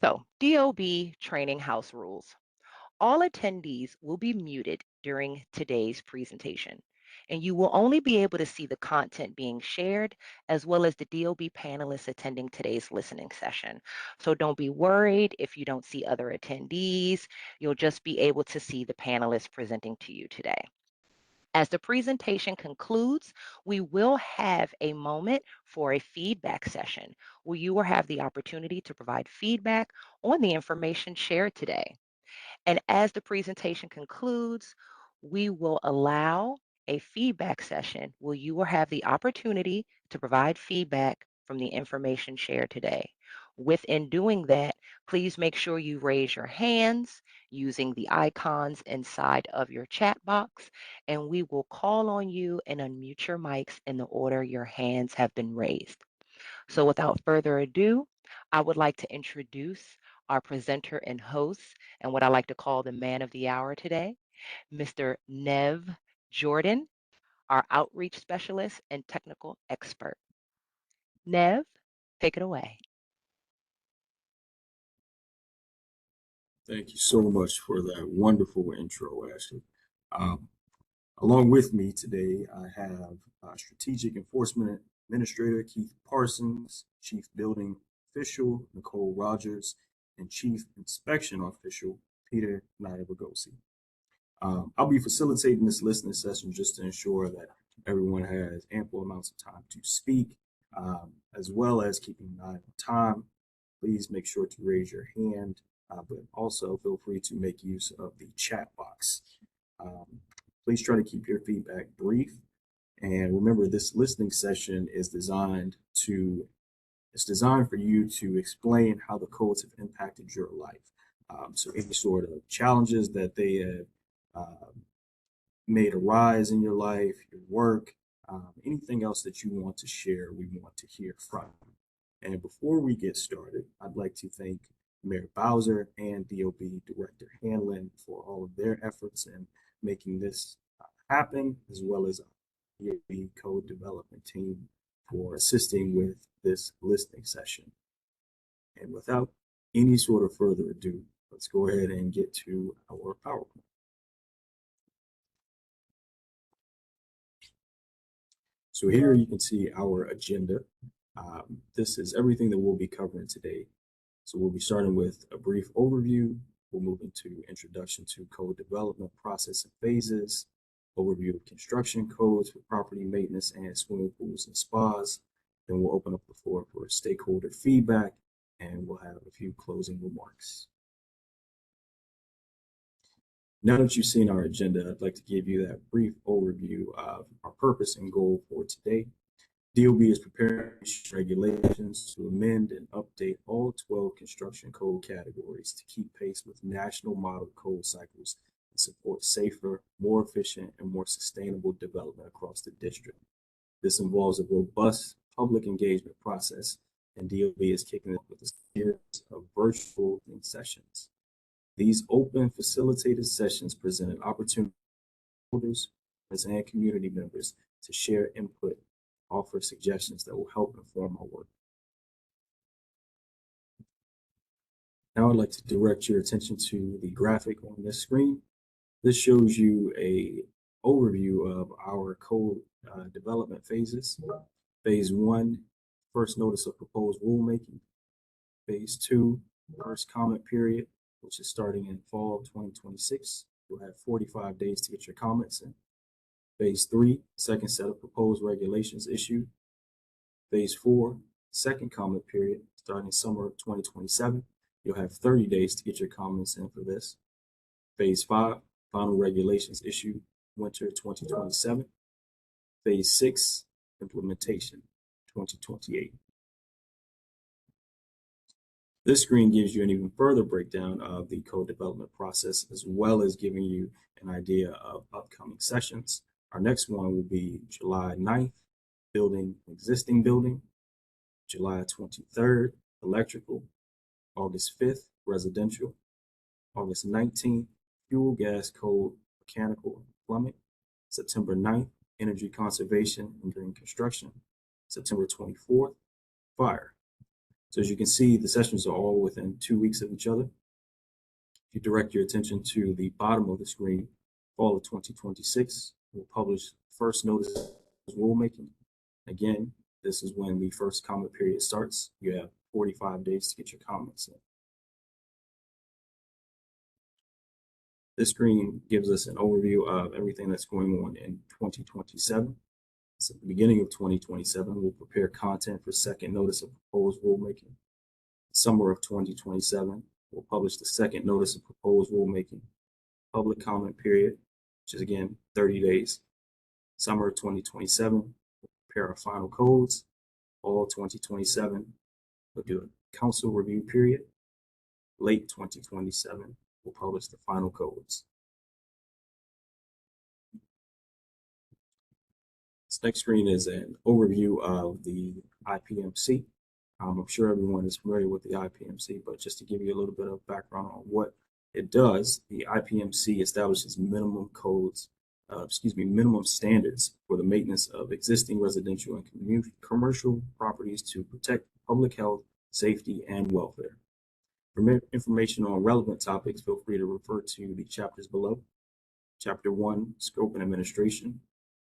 So, DOB training house rules. All attendees will be muted during today's presentation, and you will only be able to see the content being shared as well as the DOB panelists attending today's listening session. So don't be worried if you don't see other attendees. You'll just be able to see the panelists presenting to you today. As the presentation concludes, we will have a moment for a feedback session where you will have the opportunity to provide feedback on the information shared today. And as the presentation concludes, we will allow a feedback session where you will have the opportunity to provide feedback from the information shared today. Within doing that, please make sure you raise your hands using the icons inside of your chat box, and we will call on you and unmute your mics in the order your hands have been raised. So without further ado, I would like to introduce our presenter and host, and what I like to call the man of the hour today, Mr. Nev Jordan, our outreach specialist and technical expert. Nev, take it away. Thank you so much for that wonderful intro, Ashley. Um, Along with me today, I have Strategic Enforcement Administrator Keith Parsons, Chief Building Official Nicole Rogers, and Chief Inspection Official Peter Nyabagosi. I'll be facilitating this listening session just to ensure that everyone has ample amounts of time to speak, as well as keeping an eye on time. Please make sure to raise your hand, but also feel free to make use of the chat box. Um, Please try to keep your feedback brief. And remember, this listening session is designed for you to explain how the codes have impacted your life. So any sort of challenges that they have uh, made arise in your life, your work, anything else that you want to share, we want to hear from. And before we get started, I'd like to thank Mayor Bowser and DOB Director Hanlon for all of their efforts in making this happen, as well as our DOB code development team for assisting with this listening session. And without any sort of further ado, let's go ahead and get to our PowerPoint. So here you can see our agenda. This is everything that we'll be covering today. So we'll be starting with a brief overview. We'll move into introduction to code development process and phases, overview of construction codes for property maintenance and swimming pools and spas. Then we'll open up the floor for stakeholder feedback, and we'll have a few closing remarks. Now that you've seen our agenda, I'd like to give you that brief overview of our purpose and goal for today. DOB is preparing regulations to amend and update all 12 construction code categories to keep pace with national model code cycles and support safer, more efficient, and more sustainable development across the district. This involves a robust public engagement process, and DOB is kicking it with a series of virtual sessions. These open facilitated sessions present an opportunity for holders and community members to share input, offer suggestions that will help inform our work. Now I'd like to direct your attention to the graphic on this screen. This shows you a overview of our code development phases. Phase 1, first notice of proposed rulemaking. Phase 2, first comment period, which is starting in fall of 2026. You'll have 45 days to get your comments in. Phase 3, second set of proposed regulations issued. Phase 4, second comment period, starting summer of 2027. You'll have 30 days to get your comments in for this. Phase 5, final regulations issued winter 2027. Phase 6, implementation 2028. This screen gives you an even further breakdown of the code development process, as well as giving you an idea of upcoming sessions. Our next one will be July 9th, existing building, July 23rd, electrical, August 5th, residential, August 19th, fuel gas code, mechanical, plumbing, September 9th, energy conservation and green construction, September 24th, fire, So as you can see, the sessions are all within 2 weeks of each other. If you direct your attention to the bottom of the screen, fall of 2026, we'll publish first notice of rulemaking. Again, this is when the first comment period starts. You have 45 days to get your comments in. This screen gives us an overview of everything that's going on in 2027. So at the beginning of 2027, we'll prepare content for second notice of proposed rulemaking. Summer of 2027, we'll publish the second notice of proposed rulemaking. Public comment period, which is again 30 days. Summer of 2027, we'll prepare our final codes. Fall 2027, we'll do a council review period. Late 2027, we'll publish the final codes. This next screen is an overview of the IPMC. I'm sure everyone is familiar with the IPMC, but just to give you a little bit of background on what it does, the IPMC establishes minimum minimum standards for the maintenance of existing residential and commercial properties to protect public health, safety, and welfare. For information on relevant topics, feel free to refer to the chapters below. Chapter 1, Scope and Administration.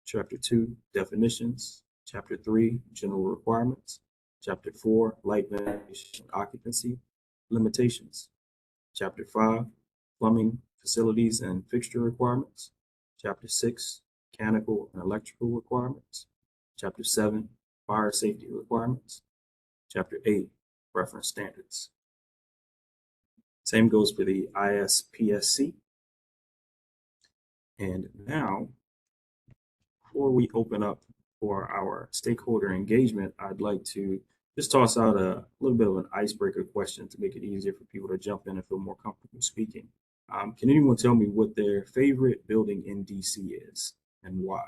Chapter 2, Definitions. Chapter 3, General Requirements. Chapter 4, Light Ventilation Occupancy Limitations. Chapter 5, Plumbing, Facilities, and Fixture Requirements. Chapter 6, Mechanical and Electrical Requirements. Chapter 7, Fire Safety Requirements. Chapter 8, Reference Standards. Same goes for the ISPSC. And now, before we open up for our stakeholder engagement, I'd like to just toss out a little bit of an icebreaker question to make it easier for people to jump in and feel more comfortable speaking. Can anyone tell me what their favorite building in DC is and why?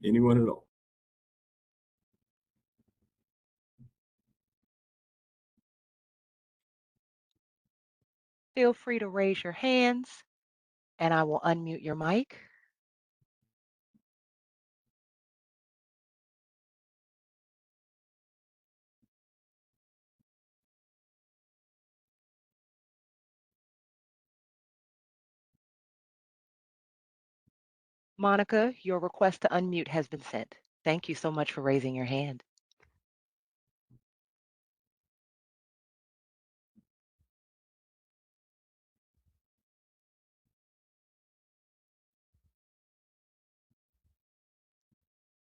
Anyone at all? Feel free to raise your hands and I will unmute your mic. Monica, your request to unmute has been sent. Thank you so much for raising your hand.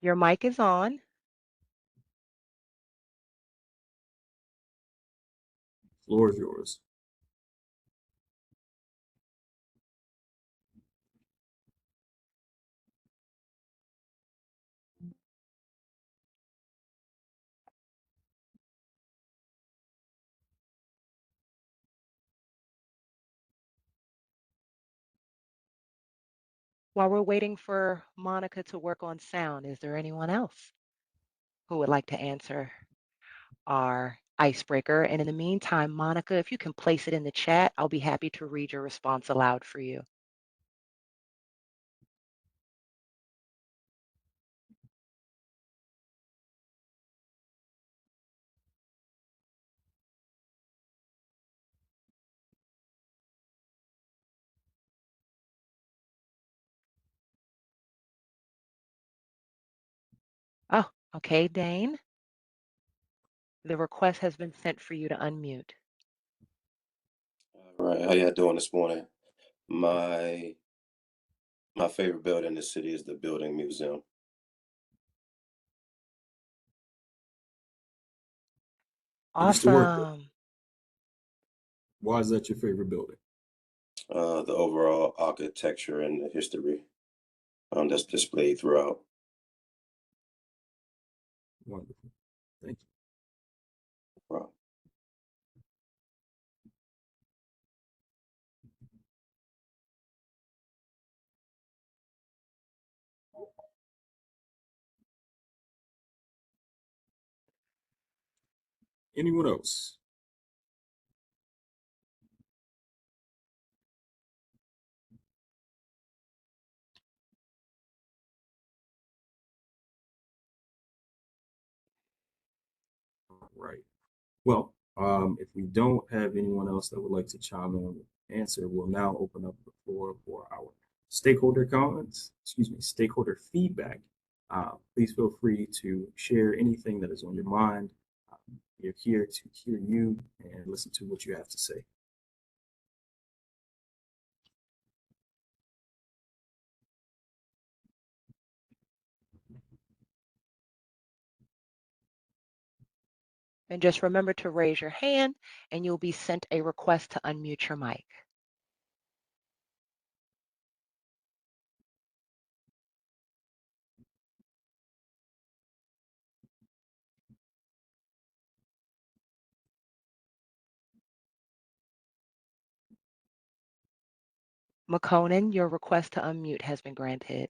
Your mic is on. Floor is yours. While we're waiting for Monica to work on sound, is there anyone else who would like to answer our icebreaker? And in the meantime, Monica, if you can place it in the chat, I'll be happy to read your response aloud for you. Oh, okay, Dane. The request has been sent for you to unmute. All right, how y'all doing this morning? My favorite building in the city is the Building Museum. I used to work there. Awesome. Why is that your favorite building? The overall architecture and the history that's displayed throughout. Wonderful. Thank you. Wow. Anyone else? Right. Well, if we don't have anyone else that would like to chime in with an answer, we'll now open up the floor for our stakeholder comments, stakeholder feedback. Please feel free to share anything that is on your mind. We're here to hear you and listen to what you have to say. And just remember to raise your hand and you'll be sent a request to unmute your mic. McConan, your request to unmute has been granted.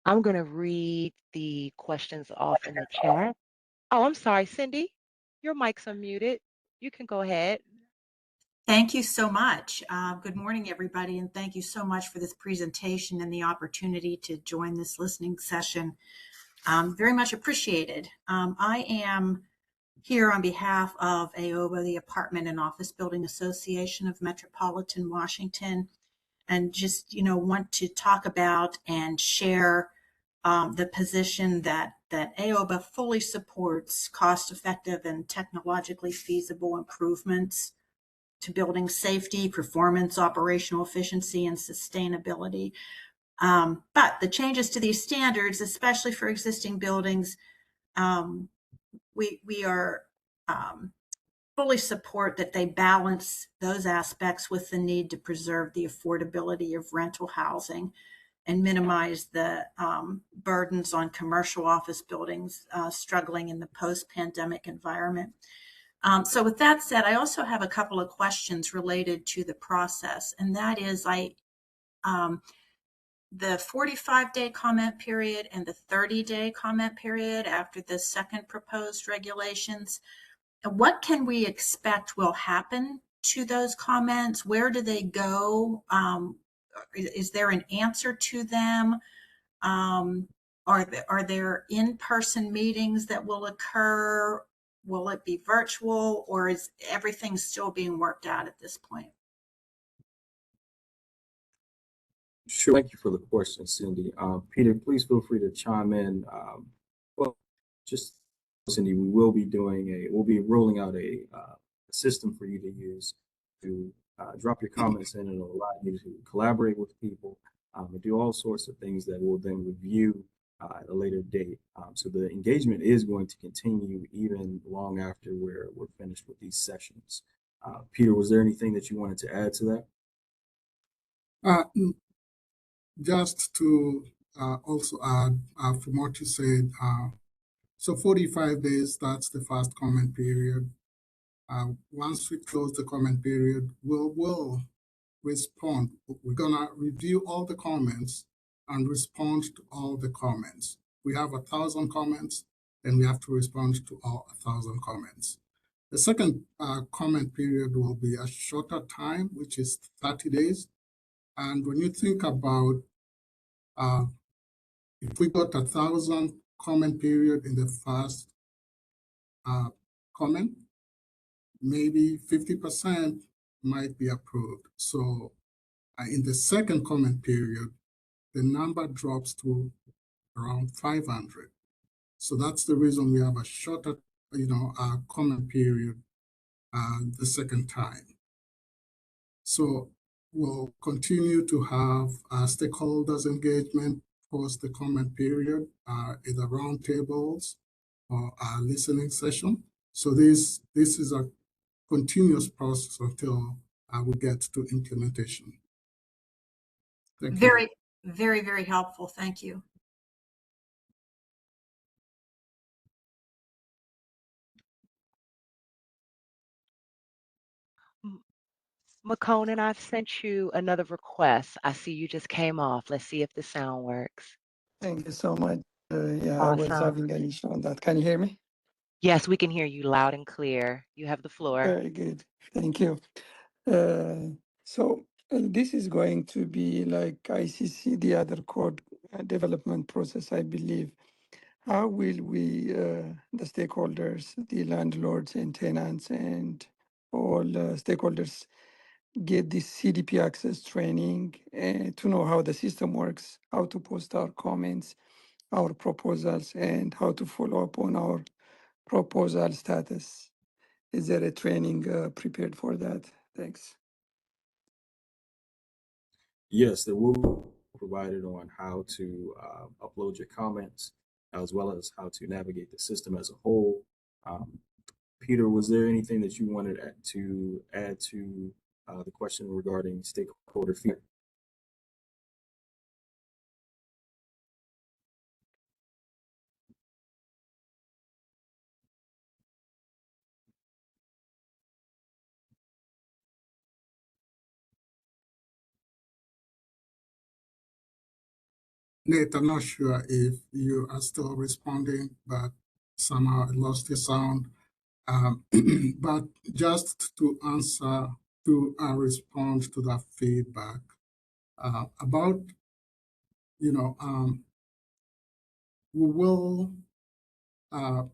I'm going to read the questions off in the chat. Oh, I'm sorry, Cindy. Your mic's unmuted. You can go ahead. Thank you so much. Good morning, everybody, and thank you so much for this presentation and the opportunity to join this listening session. Very much appreciated. I am here on behalf of AOBA, the Apartment and Office Building Association of Metropolitan Washington, and just, want to talk about and share the position that AOBA fully supports cost-effective and technologically feasible improvements to building safety, performance, operational efficiency, and sustainability. But the changes to these standards, especially for existing buildings, we are fully support that they balance those aspects with the need to preserve the affordability of rental housing and minimize the burdens on commercial office buildings struggling in the post-pandemic environment. So with that said, I also have a couple of questions related to the process, and that is the 45-day comment period and the 30-day comment period after the second proposed regulations. What can we expect will happen to those comments? Where do they go? Is there an answer to them? Are there in-person meetings that will occur? Will it be virtual, or is everything still being worked out at this point? Sure. Thank you for the question, Cindy. Peter, please feel free to chime in. Well, just Cindy, we'll be rolling out a system for you to use to drop your comments in, and it'll allow you to collaborate with people and do all sorts of things that we'll then review at a later date. So the engagement is going to continue even long after we're finished with these sessions. Peter, was there anything that you wanted to add to that? Just to also add from what you said, so 45 days, that's the first comment period. Once we close the comment period, we'll respond. We're gonna review all the comments and respond to all the comments. We have 1,000 comments, then we have to respond to all 1,000 comments. The second comment period will be a shorter time, which is 30 days. And when you think about if we got 1,000 comment period in the first comment, maybe 50% might be approved. So in the second comment period, the number drops to around 500. So that's the reason we have a shorter, comment period the second time. So we'll continue to have stakeholders engagement post the comment period, either roundtables or a listening session. So this is a continuous process until we get to implementation. Thank you. Very, very, very helpful. Thank you. M- McConan, I've sent you another request. I see you just came off. Let's see if the sound works. Thank you so much. Yeah, I was Awesome. having an issue on that. Can you hear me? Yes, we can hear you loud and clear. You have the floor. Very good. Thank you. So this is going to be like ICC, the other code development process, I believe. How will we, the stakeholders, the landlords and tenants and all stakeholders get this CDP access training to know how the system works, how to post our comments, our proposals, and how to follow up on our proposal status? Is there a training prepared for that? Thanks. Yes, there will be provided on how to upload your comments, as well as how to navigate the system as a whole. Peter, was there anything that you wanted to add to the question regarding stakeholder feedback? Nate, I'm not sure if you are still responding, but somehow I lost your sound. But just to answer, to respond to that feedback about, we will, of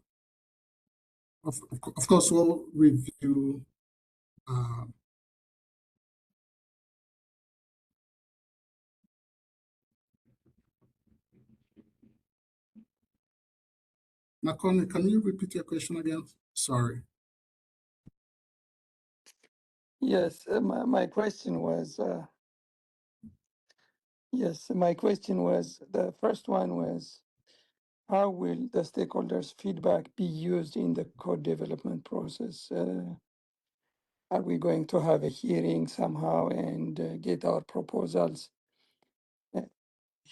course, we'll review Nakone, can you repeat your question again? Sorry. Yes, my question was, the first one was, how will the stakeholders' feedback be used in the code development process? Are we going to have a hearing somehow and get our proposals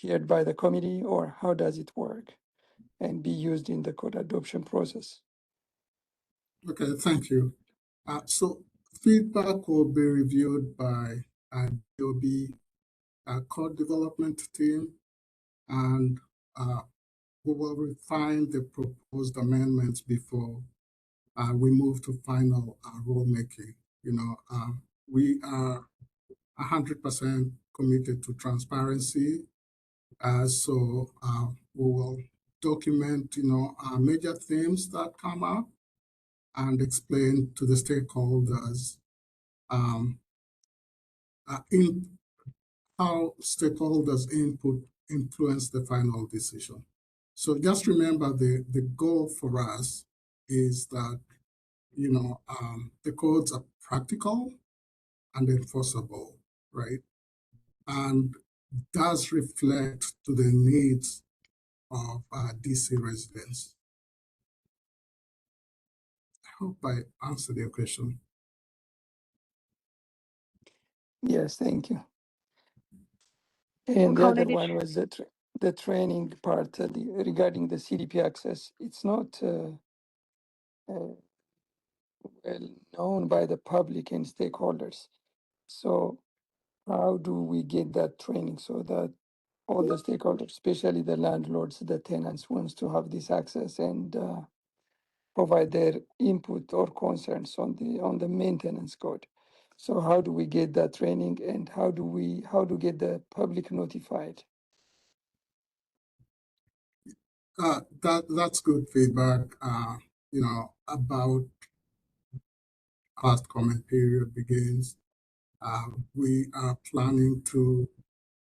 heard by the committee, or how does it work and be used in the code adoption process? Okay, thank you. So feedback will be reviewed by DOB code development team, and we will refine the proposed amendments before we move to final rulemaking. We are 100% committed to transparency. So we will document, our major themes that come up and explain to the stakeholders in how stakeholders' input influence the final decision. So just remember the goal for us is that, the codes are practical and enforceable, right? And does reflect to the needs of DC residents. I hope I answered your question. Yes, thank you. And the other one was the training part regarding the CDP access. It's not well known by the public and stakeholders. So how do we get that training so that all the stakeholders, especially the landlords, the tenants, wants to have this access and provide their input or concerns on the maintenance code? So how do we get that training, and how do get the public notified? That's good feedback. About last comment period begins. We are planning to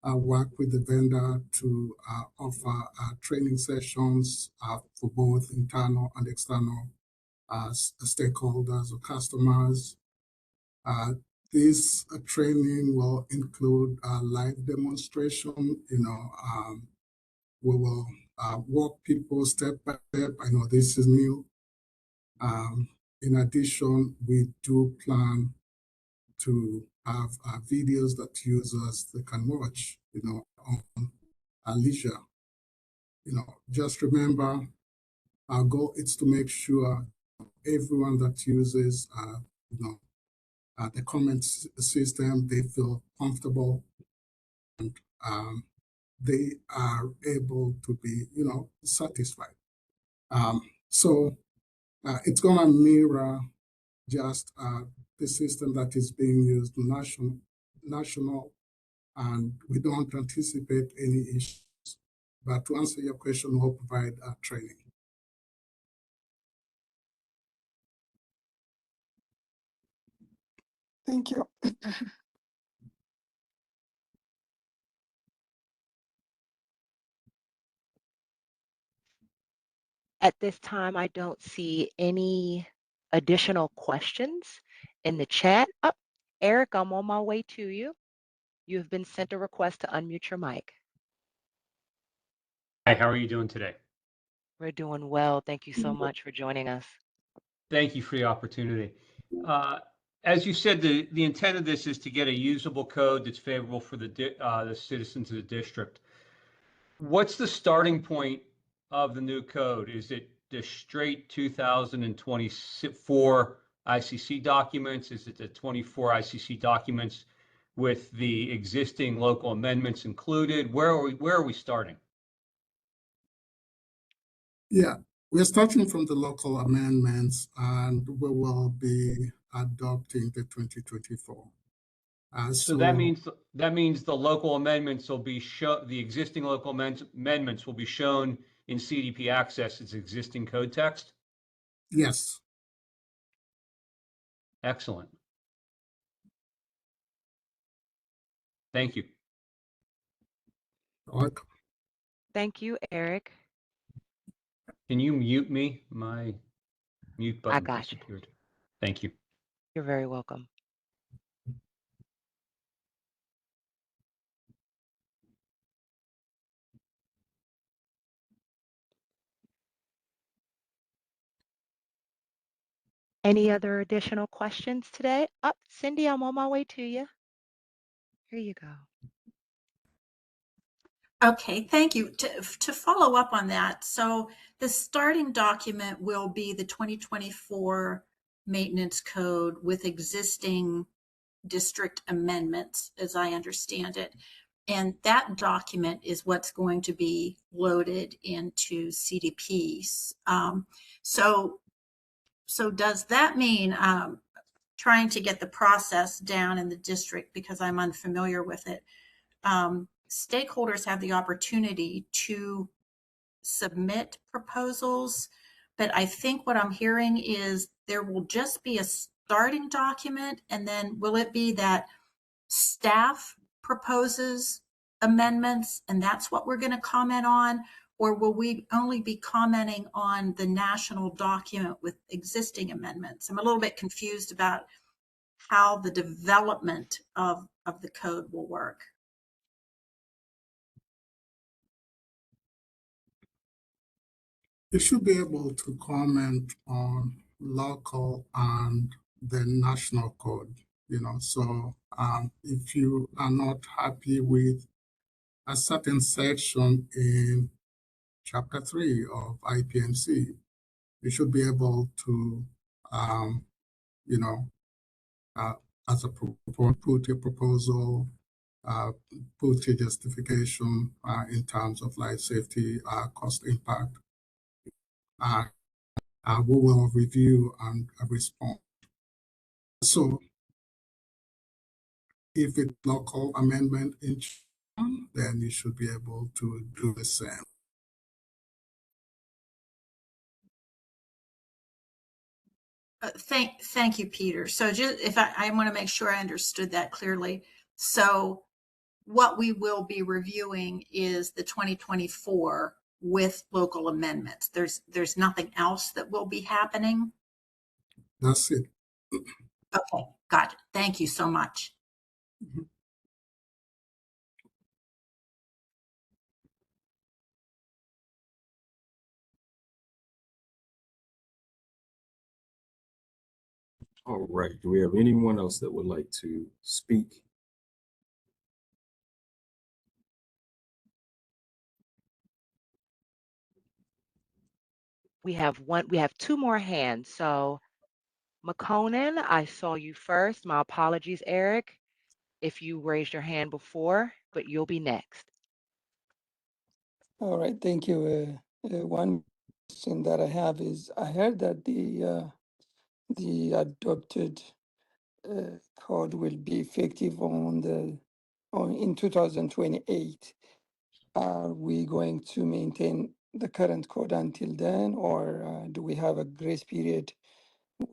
work with the vendor to offer training sessions for both internal and external stakeholders or customers. This training will include a live demonstration. We will walk people step by step. I know this is new. In addition, we do plan to have videos that users they can watch, on leisure. Just remember, our goal is to make sure everyone that uses, the comment system, they feel comfortable, and they are able to be, satisfied. So it's going to mirror just the system that is being used national, and we don't anticipate any issues. But to answer your question, we'll provide training. Thank you. At this time, I don't see any additional questions in the chat. Oh, Eric, I'm on my way to you. You have been sent a request to unmute your mic. Hi, how are you doing today? We're doing well. Thank you so much for joining us. Thank you for the opportunity. As you said, the intent of this is to get a usable code that's favorable for the citizens of the district. What's the starting point of the new code? Is it the straight 2024 ICC documents? Is it the 24 ICC documents with the existing local amendments included? Where are we starting? Yeah, we're starting from the local amendments, and we will be adopting the 2024. So that means the local amendments will be the existing local amendments will be shown in CDP Access as existing code text. Yes. Excellent. Thank you. Welcome. Thank you, Eric. Can you mute me? My mute button got you. disappeared. Thank you. You're very welcome. Any other additional questions today? Oh, Cindy, I'm on my way to you. Here you go. Okay, thank you. To follow up on that, so the starting document will be the 2024 maintenance code with existing district amendments, as I understand it. And that document is what's going to be loaded into CDPs. So does that mean trying to get the process down in the district, because I'm unfamiliar with it, stakeholders have the opportunity to submit proposals, but I think what I'm hearing is there will just be a starting document, and then will it be that staff proposes amendments and that's what we're going to comment on, or will we only be commenting on the national document with existing amendments? I'm a little bit confused about how the development of the code will work. You should be able to comment on local and the national code, so if you are not happy with a certain section in chapter 3 of IPMC, you should be able to, as a proponent, put your proposal, put your justification in terms of life safety, cost impact. We will review and respond. So if it's local amendment in then you should be able to do the same. Thank you, Peter. So just if I want to make sure I understood that clearly. So what we will be reviewing is the 2024 with local amendments. There's nothing else that will be happening. That's it. Okay, got it. Thank you so much. Mm-hmm. All right. Do we have anyone else that would like to speak? We have two more hands. So McConan, I saw you first. My apologies, Eric, if you raised your hand before, but you'll be next. All right, thank you. One question that I have is, I heard that the adopted code will be effective in 2028. Are we going to maintain the current code until then, or do we have a grace period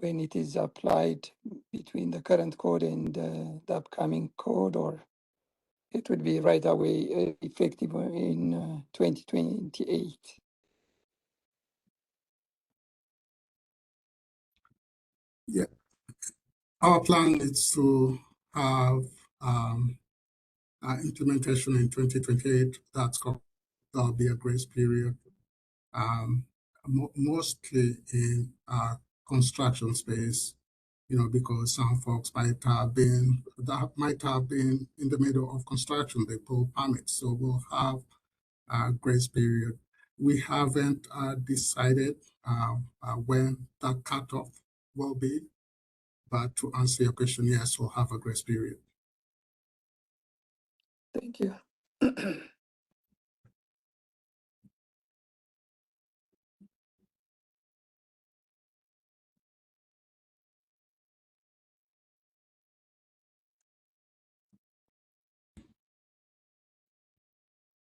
when it is applied between the current code and the upcoming code, or it would be right away effective in 2028? Yeah, our plan is to have implementation in 2028. That's correct. There'll be a grace period, mostly in construction space, because some folks might have been in the middle of construction, they pull permits, so we'll have a grace period. We haven't decided when that cutoff will be, but to answer your question, yes, we'll have a grace period. Thank you.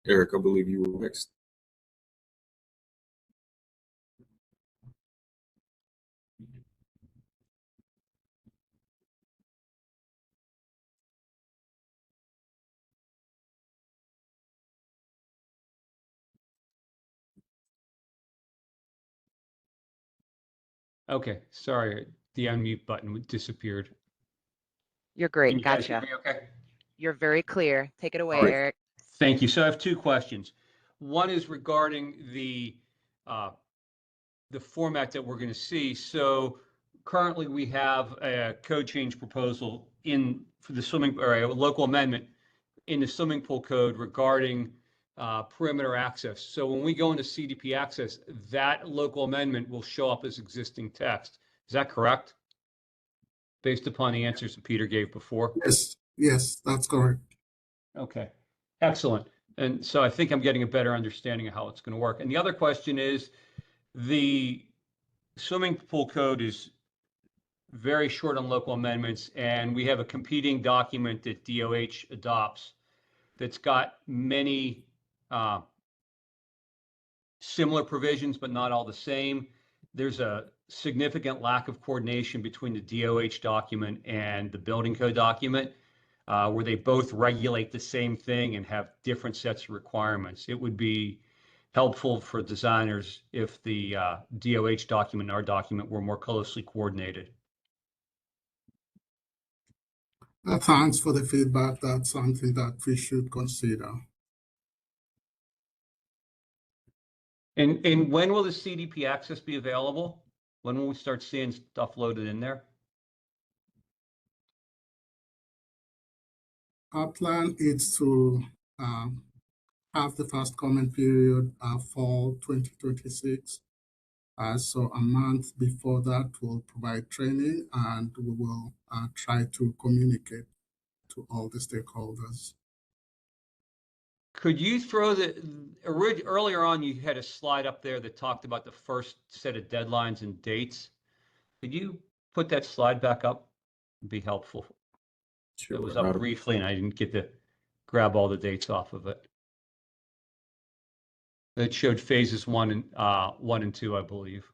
Eric, I believe you were next. Okay, sorry, the unmute button disappeared. You're Can great. you guys hear Gotcha. me okay? You're very clear. Take it away, All right. Eric. Thank you. So I have two questions. One is regarding the format that we're going to see. So currently we have a code change proposal for the swimming, or a local amendment in the swimming pool code regarding perimeter access. So when we go into CDP access, that local amendment will show up as existing text. Is that correct? Based upon the answers that Peter gave before? Yes, that's correct. Okay, excellent. And so I think I'm getting a better understanding of how it's going to work. And the other question is, the swimming pool code is very short on local amendments, and we have a competing document that DOH adopts that's got many similar provisions, but not all the same. There's a significant lack of coordination between the DOH document and the building code document, where they both regulate the same thing and have different sets of requirements. It would be helpful for designers if the DOH document and our document were more closely coordinated. Thanks for the feedback. That's something that we should consider. And when will the CDP access be available? When will we start seeing stuff loaded in there? Our plan is to have the first comment period fall 2026. So a month before that, we'll provide training, and we will try to communicate to all the stakeholders. Could you throw earlier on, you had a slide up there that talked about the first set of deadlines and dates. Could you put that slide back up? It'd be helpful. Sure. It was up briefly and I didn't get to grab all the dates off of it. It showed phases 1 and 2, I believe.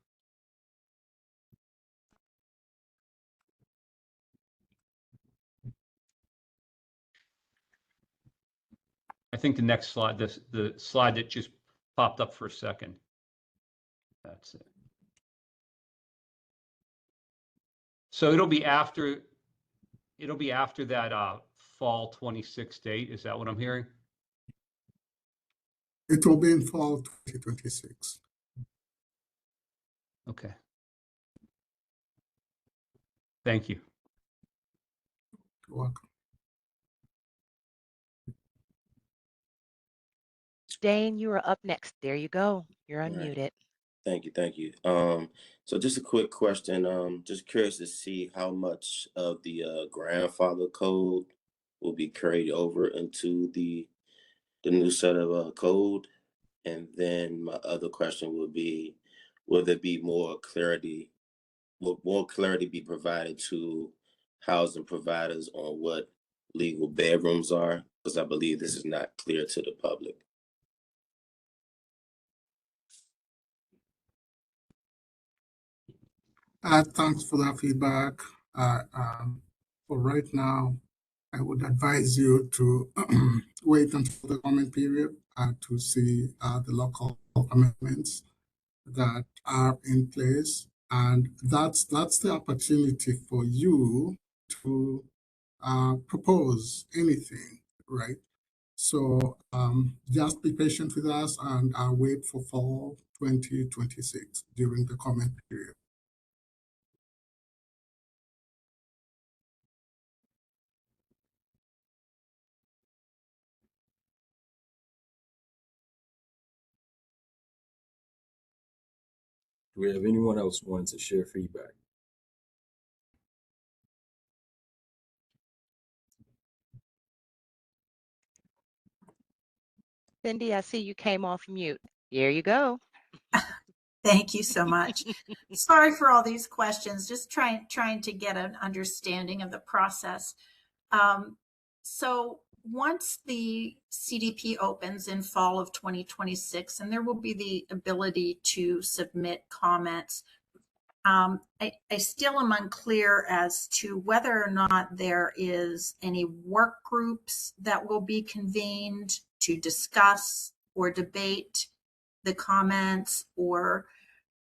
I think the next slide, the slide that just popped up for a second. That's it. So it'll be after that fall 26 date. Is that what I'm hearing? It will be in fall 2026. Okay. Thank you. You're welcome. Dane, you are up next. There you go. You're All right. unmuted. Thank you. So just a quick question. Just curious to see how much of the grandfather code will be carried over into the new set of code. And then my other question would be, will there be more clarity? Will more clarity be provided to housing providers on what legal bedrooms are? Because I believe this is not clear to the public. Thanks for that feedback. For right now, I would advise you to wait until the comment period to see the local amendments that are in place, and that's the opportunity for you to propose anything, right? So just be patient with us and wait for fall 2026 during the comment period. Do we have anyone else wanting to share feedback? Cindy, I see you came off mute. Here you go. Thank you so much. Sorry for all these questions, just trying to get an understanding of the process. So once the CDP opens in fall of 2026, and there will be the ability to submit comments, I still am unclear as to whether or not there is any work groups that will be convened to discuss or debate the comments, or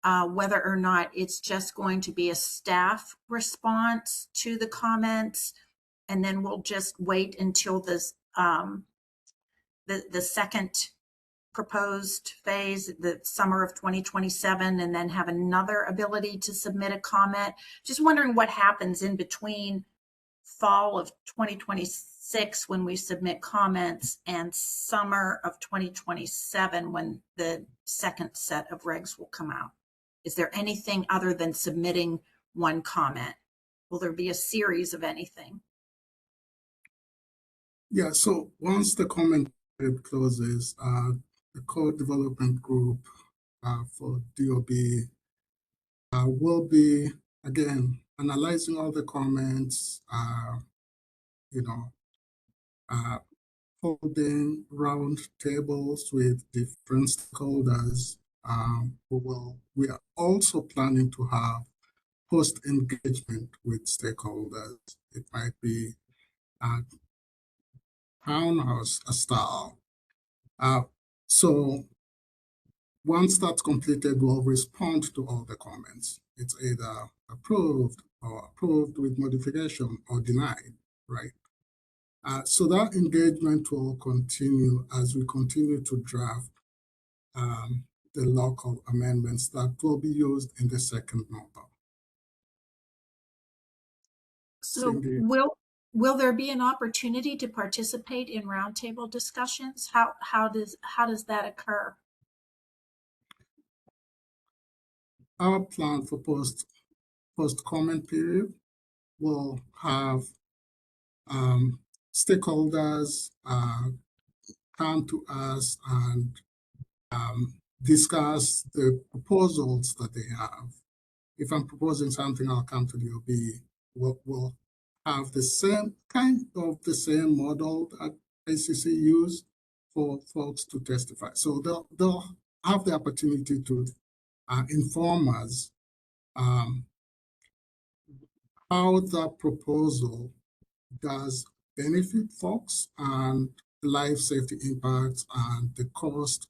whether or not it's just going to be a staff response to the comments, and then we'll just wait until this the second proposed phase, the summer of 2027, and then have another ability to submit a comment. Just wondering what happens in between fall of 2026 when we submit comments and summer of 2027 when the second set of regs will come out. Is there anything other than submitting one comment? Will there be a series of anything? Yeah, so once the comment period closes, the code development group for DOB will be, again, analyzing all the comments, you know, holding round tables with different stakeholders. We are also planning to have post engagement with stakeholders. It might be townhouse style. So once that's completed, we'll respond to all the comments. It's either approved or approved with modification or denied, right? So that engagement will continue as we continue to draft the local amendments that will be used in the second NOPA. So Cindy? will there be an opportunity to participate in roundtable discussions? How does that occur? Our plan for post comment period will have stakeholders come to us and discuss the proposals that they have. If I'm proposing something, I'll come to the OB. We'll have the same model that ACC use for folks to testify. So they'll have the opportunity to inform us how the proposal does benefit folks and life safety impacts and the cost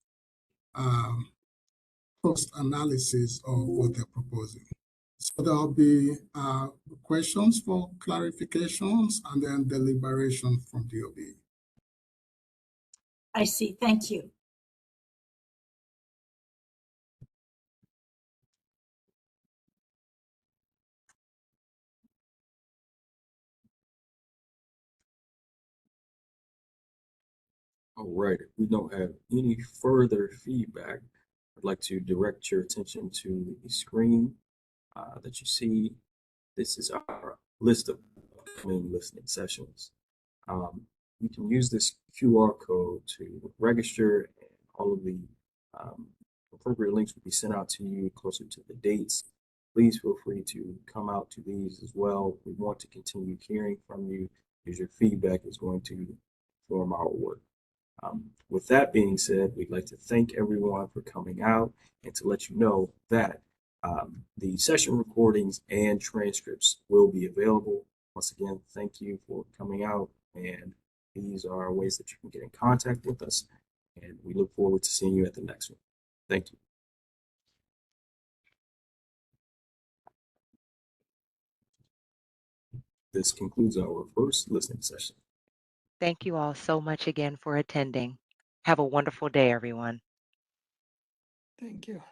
analysis of what they're proposing. So there'll be questions for clarifications and then deliberation from DOB. I see. Thank you. All right, if we don't have any further feedback, I'd like to direct your attention to the screen that you see. This is our list of upcoming listening sessions. You can use this QR code to register, and all of the appropriate links will be sent out to you closer to the dates. Please feel free to come out to these as well. We want to continue hearing from you because your feedback is going to inform our work. With that being said, we'd like to thank everyone for coming out and to let you know that the session recordings and transcripts will be available. Once again, thank you for coming out, and these are ways that you can get in contact with us, and we look forward to seeing you at the next one. Thank you. This concludes our first listening session. Thank you all so much again for attending. Have a wonderful day, everyone. Thank you.